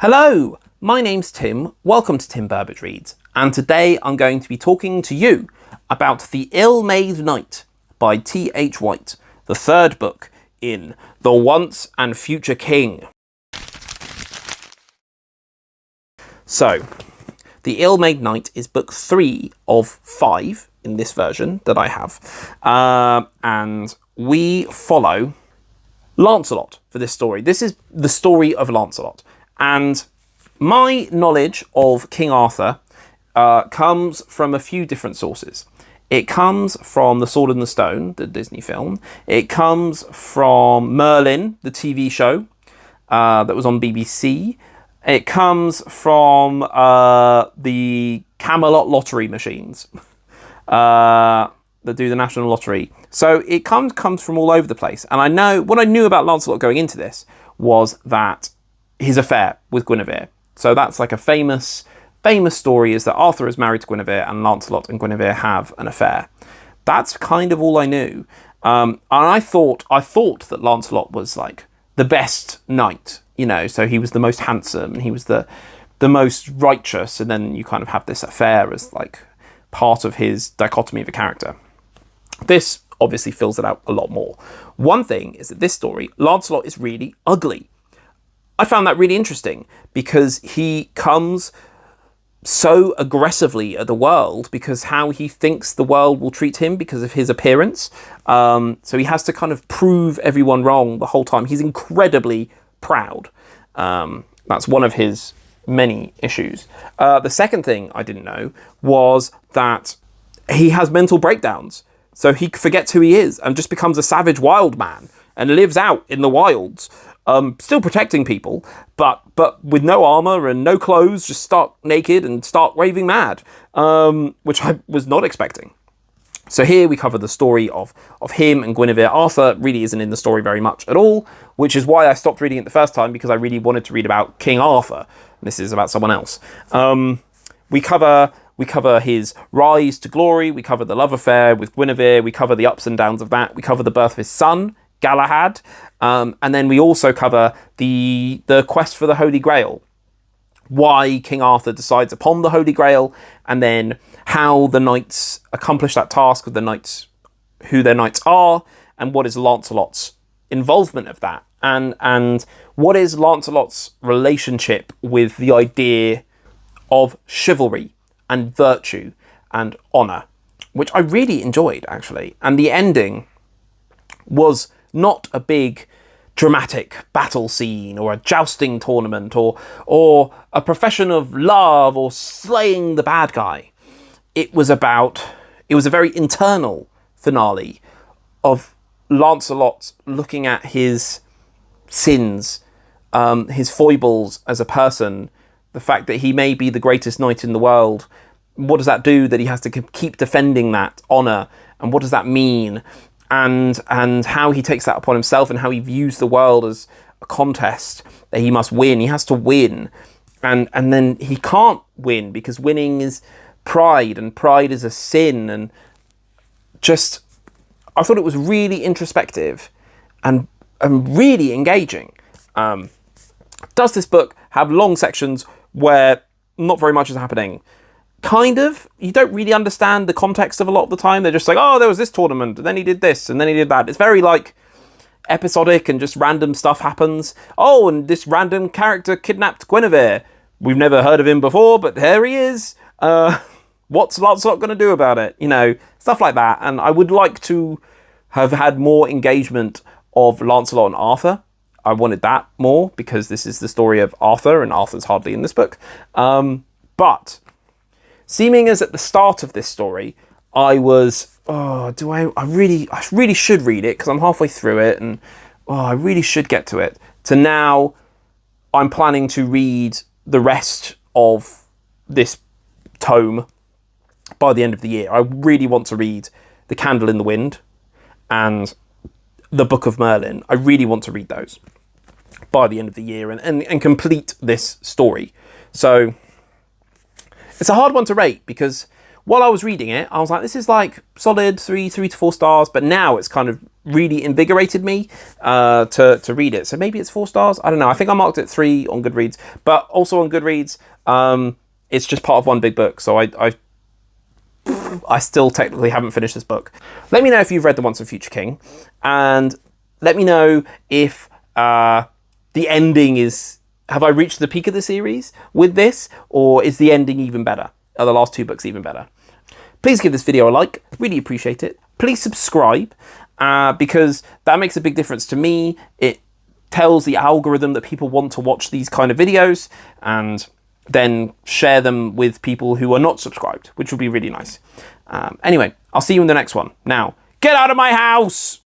Hello, my name's Tim, welcome to Tim Burbage Reads, and today I'm going to be talking to you about The Ill-Made Knight by T.H. White, the third book in The Once and Future King. So, The Ill-Made Knight is book 3 of 5 in this version that I have, and we follow Lancelot for this story. This is the story of Lancelot. And my knowledge of King Arthur comes from a few different sources. It comes from The Sword and the Stone, the Disney film. It comes from Merlin, the TV show that was on BBC. It comes from the Camelot lottery machines that do the National Lottery. So it comes from all over the place. And I know what I knew about Lancelot going into this was that his affair with Guinevere. So that's like a famous story, is that Arthur is married to Guinevere and Lancelot and Guinevere have an affair. That's kind of all I knew. And I thought that Lancelot was like the best knight, you know, so he was the most handsome and he was the most righteous, and then you kind of have this affair as like part of his dichotomy of a character. This obviously fills it out a lot more. One thing is that this story, Lancelot is really ugly. I found that really interesting because he comes so aggressively at the world because how he thinks the world will treat him because of his appearance. So he has to kind of prove everyone wrong the whole time. He's incredibly proud. That's one of his many issues. The second thing I didn't know was that he has mental breakdowns. So he forgets who he is and just becomes a savage wild man and lives out in the wilds. Still protecting people, but with no armor and no clothes, just stark naked and stark raving mad, which I was not expecting. So here we cover the story of him and Guinevere. Arthur really isn't in the story very much at all, which is why I stopped reading it the first time, because I really wanted to read about King Arthur. This is about someone else. We cover his rise to glory. We cover the love affair with Guinevere. We cover the ups and downs of that. We cover the birth of his son, Galahad, and then we also cover the quest for the Holy Grail, why King Arthur decides upon the Holy Grail, and then how the knights accomplish that task of the knights, who their knights are, and what is Lancelot's involvement of that, and what is Lancelot's relationship with the idea of chivalry and virtue and honour, which I really enjoyed, actually. And the ending was not a big dramatic battle scene or a jousting tournament or a profession of love or slaying the bad guy. It was a very internal finale of Lancelot looking at his sins, his foibles as a person, the fact that he may be the greatest knight in the world. What does that do that he has to keep defending that honour, and what does that mean? And how he takes that upon himself and how he views the world as a contest that he must win. He has to win. And then he can't win because winning is pride, and pride is a sin. And just, I thought it was really introspective and really engaging. Does this book have long sections where not very much is happening? Kind of. You don't really understand the context of a lot of the time. They're just like, oh, there was this tournament, and then he did this, and then he did that. It's very like episodic and just random stuff happens. Oh, and this random character kidnapped Guinevere. We've never heard of him before, but here he is. What's Lancelot going to do about it? You know, stuff like that. And I would like to have had more engagement of Lancelot and Arthur. I wanted that more because this is the story of Arthur, and Arthur's hardly in this book. But seeming as at the start of this story, I was, I really should read it because I'm halfway through it, and I really should get to it. To now, I'm planning to read the rest of this tome by the end of the year. I really want to read The Candle in the Wind and The Book of Merlin. I really want to read those by the end of the year and complete this story. So it's a hard one to rate because while I was reading it, I was like, this is like solid 3 to 4 stars. But now it's kind of really invigorated me to read it. So maybe it's 4 stars. I don't know. I think I marked it 3 on Goodreads, but also on Goodreads, it's just part of one big book. So I still technically haven't finished this book. Let me know if you've read The Once and Future King, and let me know if the ending is... Have I reached the peak of the series with this, or is the ending even better? Are the last 2 books even better? Please give this video a like. Really appreciate it. Please subscribe, because that makes a big difference to me. It tells the algorithm that people want to watch these kind of videos, and then share them with people who are not subscribed, which would be really nice. Anyway, I'll see you in the next one. Now, get out of my house!